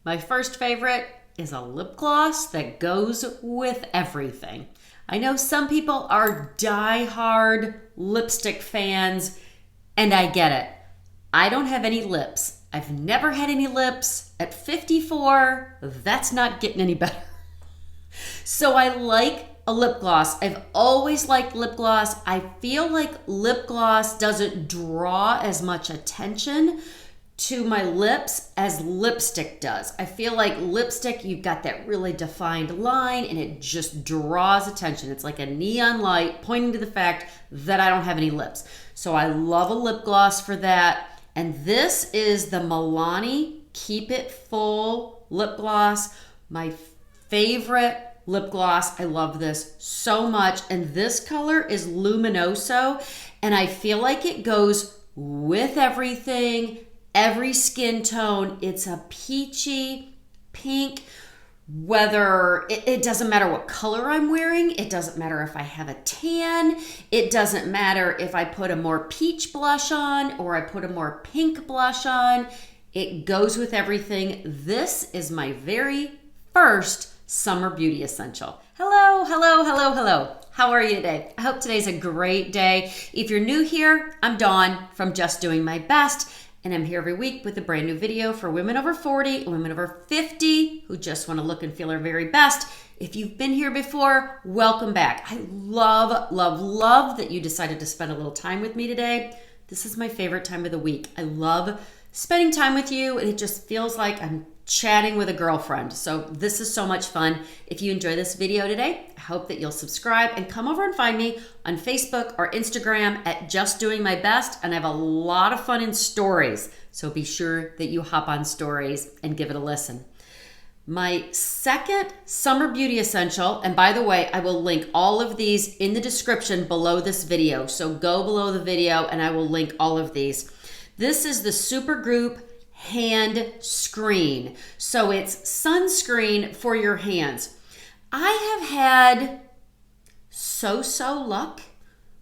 My first favorite is a lip gloss that goes with everything. I know some people are die-hard lipstick fans, and I get it. I don't have any lips. I've never had any lips. At 54, that's not getting any better. So I like a lip gloss. I've always liked lip gloss. I feel like lip gloss doesn't draw as much attention to my lips as lipstick does. I feel like lipstick, you've got that really defined line and it just draws attention. It's like a neon light pointing to the fact that I don't have any lips. So I love a lip gloss for that. And this is the Milani Keep It Full lip gloss. My favorite lip gloss. I love this so much. And this color is Luminoso. And I feel like it goes with everything. Every skin tone. It's a peachy pink, whether it doesn't matter what color I'm wearing. It doesn't matter if I have a tan. It doesn't matter if I put a more peach blush on or I put a more pink blush on. It goes with everything. This is my very first summer beauty essential. Hello, hello, hello, hello. How are you today? I hope today's a great day. If you're new here, I'm Dawn from Just Doing My Best. And I'm here every week with a brand new video for women over 40 and women over 50 who just want to look and feel their very best. If you've been here before, welcome back. I love, love, love that you decided to spend a little time with me today. This is my favorite time of the week. I love spending time with you, and it just feels like I'm chatting with a girlfriend. So this is so much fun. If you enjoy this video today, I hope that you'll subscribe and come over and find me on Facebook or Instagram at Just Doing My Best. And I have a lot of fun in stories. So be sure that you hop on stories and give it a listen. My second summer beauty essential, and by the way, I will link all of these in the description below this video. So go below the video and I will link all of these. This is the Supergroup hand screen. So it's sunscreen for your hands. I have had so luck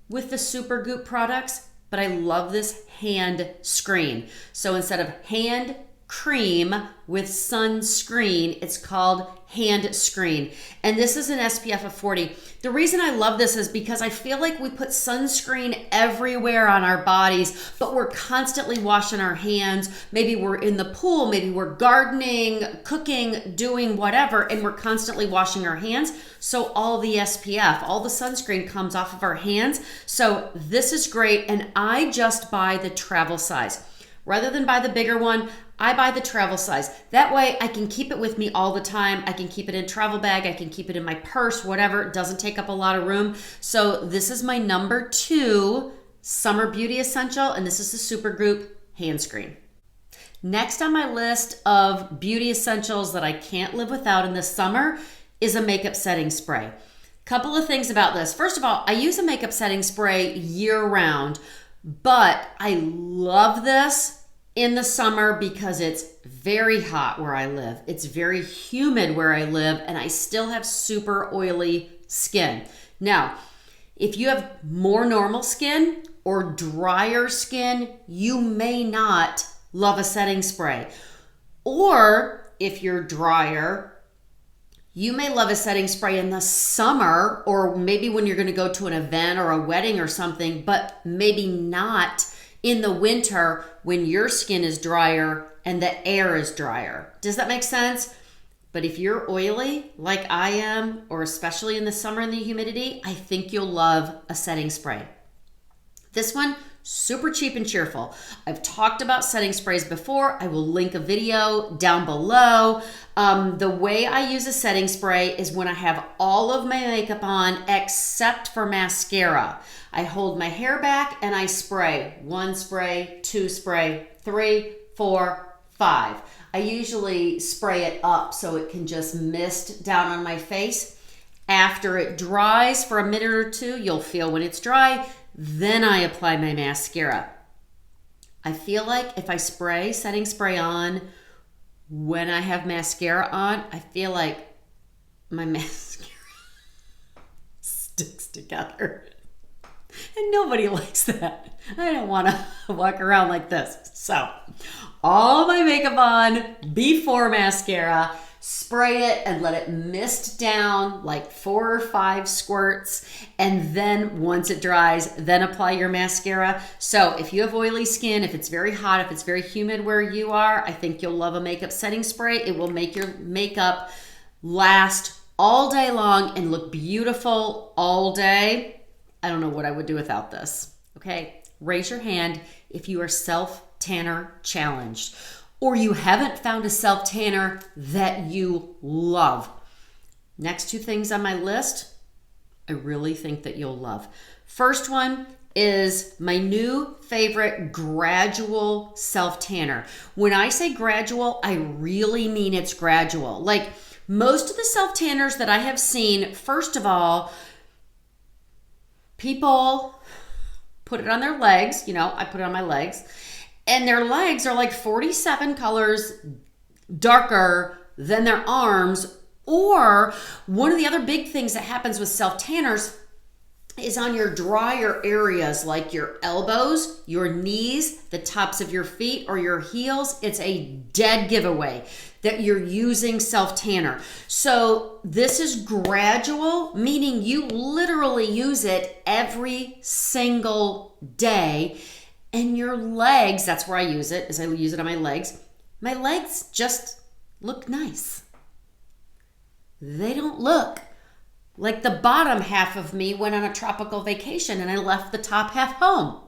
with the Supergoop products, but I love this hand screen. So instead of hand cream with sunscreen, it's called hand screen. And this is an SPF of 40. The reason I love this is because I feel like we put sunscreen everywhere on our bodies, but we're constantly washing our hands. Maybe we're in the pool, maybe we're gardening, cooking, doing whatever, and we're constantly washing our hands. So all the SPF, all the sunscreen comes off of our hands. So this is great. And I just buy the travel size. Rather than buy the bigger one, I buy the travel size. That way I can keep it with me all the time. I can keep it in a travel bag. I can keep it in my purse, whatever. It doesn't take up a lot of room. So this is my number 2 summer beauty essential, and this is the Supergroup hand screen. Next on my list of beauty essentials that I can't live without in the summer is a makeup setting spray. Couple of things about this. First of all, I use a makeup setting spray year round, but I love this in the summer because it's very hot where I live. It's very humid where I live, and I still have super oily skin. Now, if you have more normal skin or drier skin, you may not love a setting spray. Or if you're drier, you may love a setting spray in the summer, or maybe when you're going to go to an event or a wedding or something, but maybe not in the winter when your skin is drier and the air is drier. Does that make sense? But if you're oily like I am, or especially in the summer in the humidity, I think you'll love a setting spray. This one, super cheap and cheerful. I've talked about setting sprays before. I will link a video down below. The way I use a setting spray is when I have all of my makeup on except for mascara. I hold my hair back and I spray. 1 spray, 2 spray, 3, 4, 5. I usually spray it up so it can just mist down on my face. After it dries for a minute or two, you'll feel when it's dry, then I apply my mascara. I feel like if I spray setting spray on when I have mascara on, I feel like my mascara sticks together. And nobody likes that. I don't want to walk around like this. So, all my makeup on before mascara, spray it and let it mist down like 4 or 5 squirts. And then once it dries, then apply your mascara. So if you have oily skin, if it's very hot, if it's very humid where you are, I think you'll love a makeup setting spray. It will make your makeup last all day long and look beautiful all day. I don't know what I would do without this. Okay, raise your hand if you are self-tanner challenged or you haven't found a self-tanner that you love. Next 2 things on my list, I really think that you'll love. First one is my new favorite gradual self-tanner. When I say gradual, I really mean it's gradual. Like most of the self-tanners that I have seen, first of all, people put it on their legs. You know, I put it on my legs. And their legs are like 47 colors darker than their arms. Or one of the other big things that happens with self-tanners is on your drier areas like your elbows, your knees, the tops of your feet, or your heels. It's a dead giveaway that you're using self-tanner. So this is gradual, meaning you literally use it every single day. And your legs, that's where I use it, is I use it on my legs. My legs just look nice. They don't look like the bottom half of me went on a tropical vacation and I left the top half home.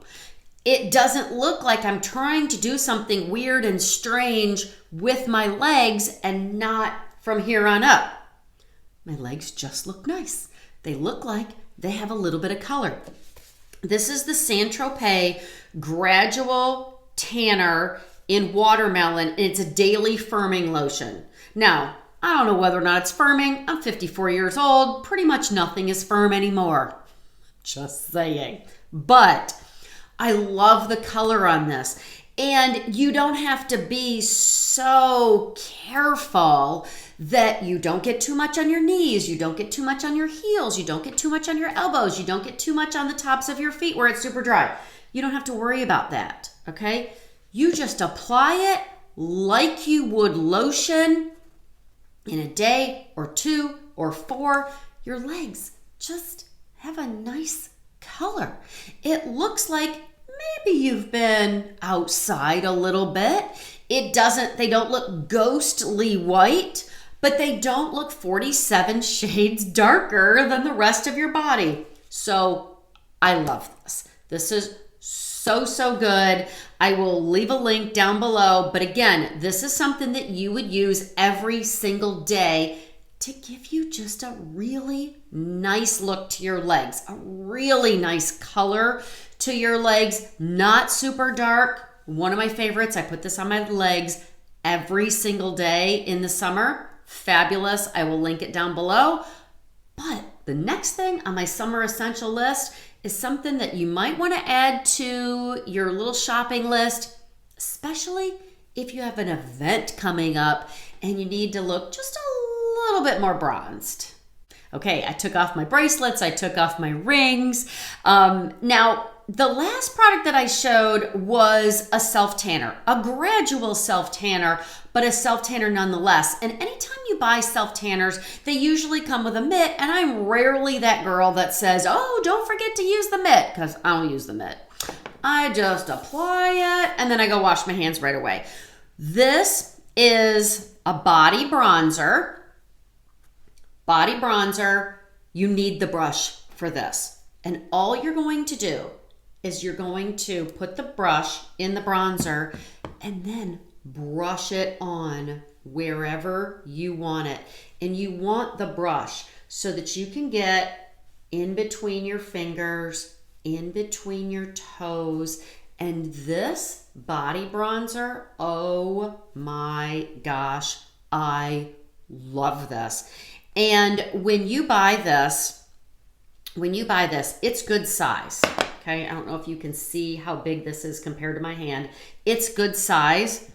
It doesn't look like I'm trying to do something weird and strange with my legs and not from here on up. My legs just look nice. They look like they have a little bit of color. This is the Saint-Tropez Gradual Tanner in Watermelon, and it's a daily firming lotion. Now, I don't know whether or not it's firming. I'm 54 years old. Pretty much nothing is firm anymore. Just saying. But I love the color on this. And you don't have to be so careful that you don't get too much on your knees, you don't get too much on your heels, you don't get too much on your elbows, you don't get too much on the tops of your feet where it's super dry. You don't have to worry about that, okay? You just apply it like you would lotion in a day or 2 or 4. Your legs just have a nice color. It looks like maybe you've been outside a little bit. They don't look ghostly white, but they don't look 47 shades darker than the rest of your body. So I love this. This is so good. I will leave a link down below. But again, this is something that you would use every single day to give you just a really nice look to your legs, a really nice color to your legs, not super dark. One of my favorites, I put this on my legs every single day in the summer. Fabulous. I will link it down below. But the next thing on my summer essential list is something that you might want to add to your little shopping list, especially if you have an event coming up and you need to look just a little bit more bronzed. Okay, I took off my bracelets, I took off my rings. Now, the last product that I showed was a self-tanner, a gradual self-tanner, but a self-tanner nonetheless. And anytime you buy self-tanners, they usually come with a mitt, and I'm rarely that girl that says, oh, don't forget to use the mitt, because I don't use the mitt. I just apply it, and then I go wash my hands right away. This is a body bronzer. Body bronzer, you need the brush for this. And all you're going to do is you're going to put the brush in the bronzer and then brush it on wherever you want it. And you want the brush so that you can get in between your fingers, in between your toes. And this body bronzer, oh my gosh, I love this. And when you buy this, it's good size. Okay, I don't know if you can see how big this is compared to my hand. It's good size.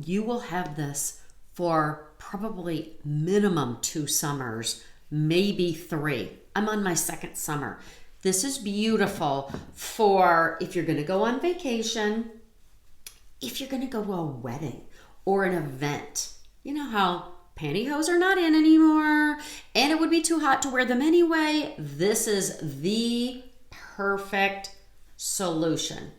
You will have this for probably minimum 2 summers, maybe 3. I'm on my 2nd summer. This is beautiful for if you're going to go on vacation, if you're going to go to a wedding or an event. You know how pantyhose are not in anymore and it would be too hot to wear them anyway. This is the perfect solution.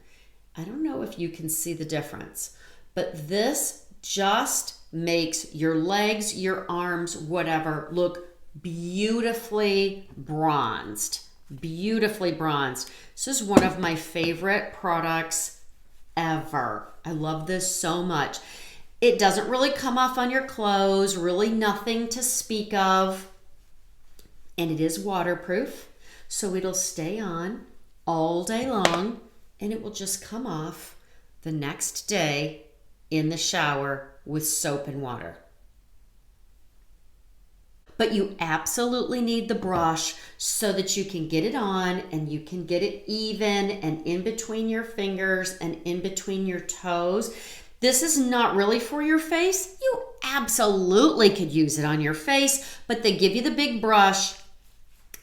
I don't know if you can see the difference, but this just makes your legs, your arms, whatever, look beautifully bronzed. Beautifully bronzed. This is one of my favorite products ever. I love this so much. It doesn't really come off on your clothes, really nothing to speak of. And it is waterproof, so it'll stay on all day long and it will just come off the next day in the shower with soap and water. But you absolutely need the brush so that you can get it on and you can get it even and in between your fingers and in between your toes. This is not really for your face. You absolutely could use it on your face, but they give you the big brush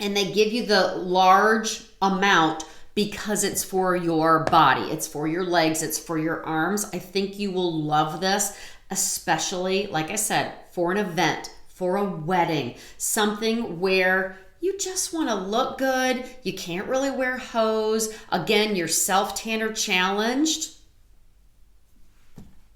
and they give you the large amount because it's for your body. It's for your legs. It's for your arms. I think you will love this, especially, like I said, for an event, for a wedding, something where you just want to look good. You can't really wear hose. Again, you're self-tanner challenged.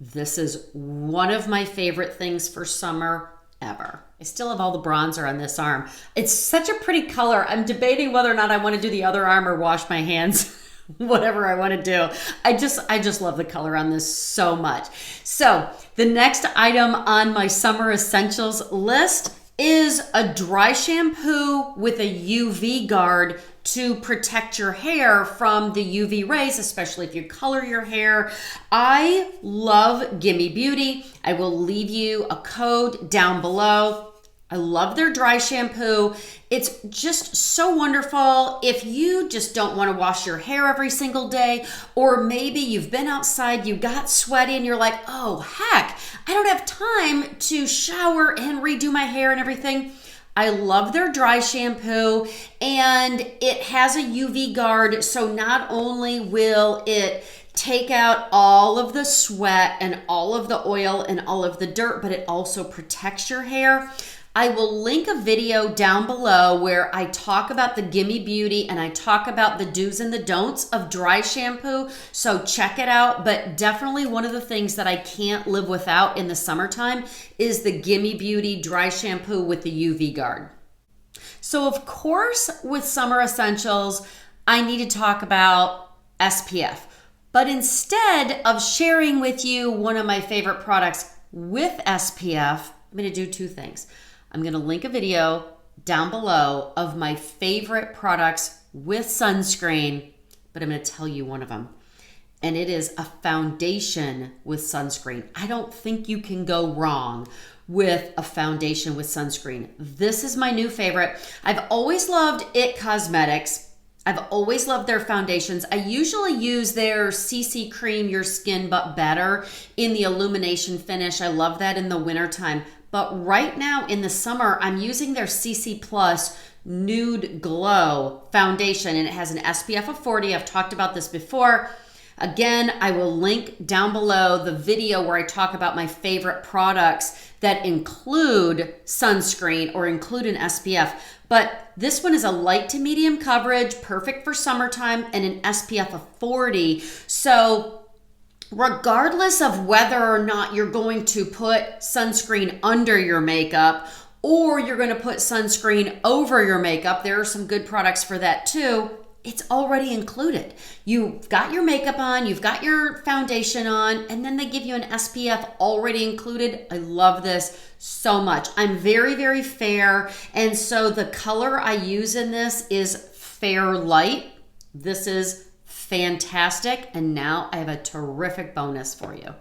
This is one of my favorite things for summer ever. I still have all the bronzer on this arm. It's such a pretty color. I'm debating whether or not I want to do the other arm or wash my hands. Whatever I want to do. I just love the color on this so much. So the next item on my summer essentials list is a dry shampoo with a UV guard to protect your hair from the UV rays, especially if you color your hair. I love Gimme Beauty. I will leave you a code down below. I love their dry shampoo. It's just so wonderful if you just don't want to wash your hair every single day, or maybe you've been outside, you got sweaty and you're like, oh heck, I don't have time to shower and redo my hair and everything. I love their dry shampoo and it has a UV guard, so not only will it take out all of the sweat and all of the oil and all of the dirt, but it also protects your hair. I will link a video down below where I talk about the Gimme Beauty and I talk about the do's and the don'ts of dry shampoo. So check it out. But definitely one of the things that I can't live without in the summertime is the Gimme Beauty dry shampoo with the UV guard. So of course, with summer essentials, I need to talk about SPF. But instead of sharing with you one of my favorite products with SPF, I'm going to do two things. I'm going to link a video down below of my favorite products with sunscreen, but I'm going to tell you one of them. And it is a foundation with sunscreen. I don't think you can go wrong with a foundation with sunscreen. This is my new favorite. I've always loved IT Cosmetics. I've always loved their foundations. I usually use their CC Cream Your Skin But Better in the illumination finish. I love that in the wintertime. But right now in the summer, I'm using their CC Plus Nude Glow foundation, and it has an SPF of 40. I've talked about this before. Again, I will link down below the video where I talk about my favorite products that include sunscreen or include an SPF. But this one is a light to medium coverage, perfect for summertime, and an SPF of 40. So regardless of whether or not you're going to put sunscreen under your makeup or you're going to put sunscreen over your makeup, there are some good products for that too. It's already included. You've got your makeup on, you've got your foundation on, and then they give you an SPF already included. I love this so much. I'm very, very fair, and so the color I use in this is Fair Light. This is fantastic, and now I have a terrific bonus for you.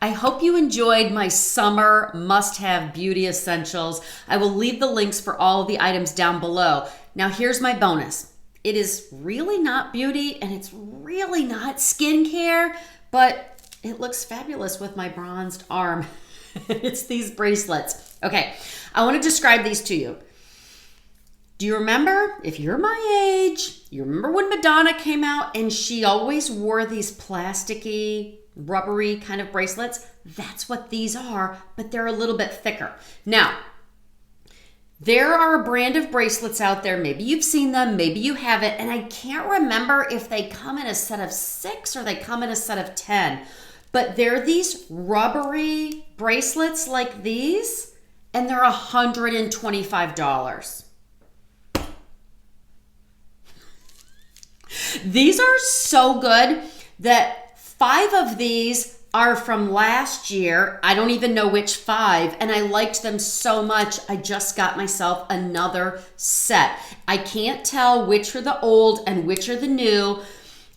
I hope you enjoyed my summer must-have beauty essentials. I will leave the links for all of the items down below. Now here's my bonus. It is really not beauty and it's really not skincare, but it looks fabulous with my bronzed arm. It's these bracelets. Okay, I want to describe these to you. Do you remember, if you're my age, you remember when Madonna came out and she always wore these plasticky, rubbery kind of bracelets? That's what these are, but they're a little bit thicker. Now, there are a brand of bracelets out there. Maybe you've seen them, maybe you haven't, and I can't remember if they come in a set of 6 or they come in a set of 10. But they're these rubbery bracelets like these, and they're $125. These are so good that 5 of these are from last year. I don't even know which 5, and I liked them so much, I just got myself another set. I can't tell which are the old and which are the new.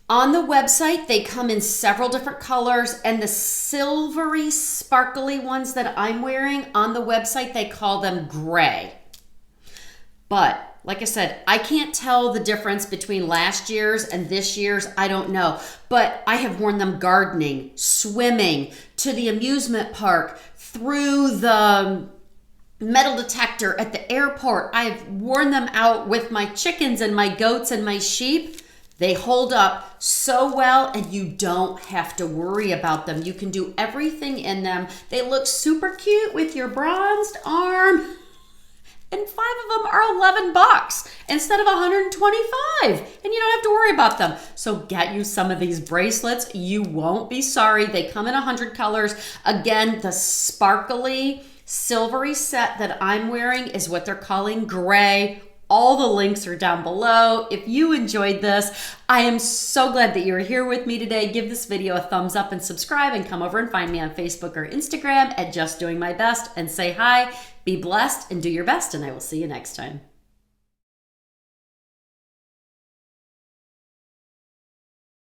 On the website, they come in several different colors, and the silvery, sparkly ones that I'm wearing, on the website, they call them gray. But like I said, I can't tell the difference between last year's and this year's. I don't know. But I have worn them gardening, swimming, to the amusement park, through the metal detector at the airport. I've worn them out with my chickens and my goats and my sheep. They hold up so well, and you don't have to worry about them. You can do everything in them. They look super cute with your bronzed arm. And 5 of them are $11 instead of $125, and you don't have to worry about them. So get you some of these bracelets. You won't be sorry. They come in 100 colors. Again, the sparkly, silvery set that I'm wearing is what they're calling gray. All the links are down below. If you enjoyed this, I am so glad that you're here with me today. Give this video a thumbs up and subscribe, and come over and find me on Facebook or Instagram at Just Doing My Best and say hi. Be blessed and do your best, and I will see you next time.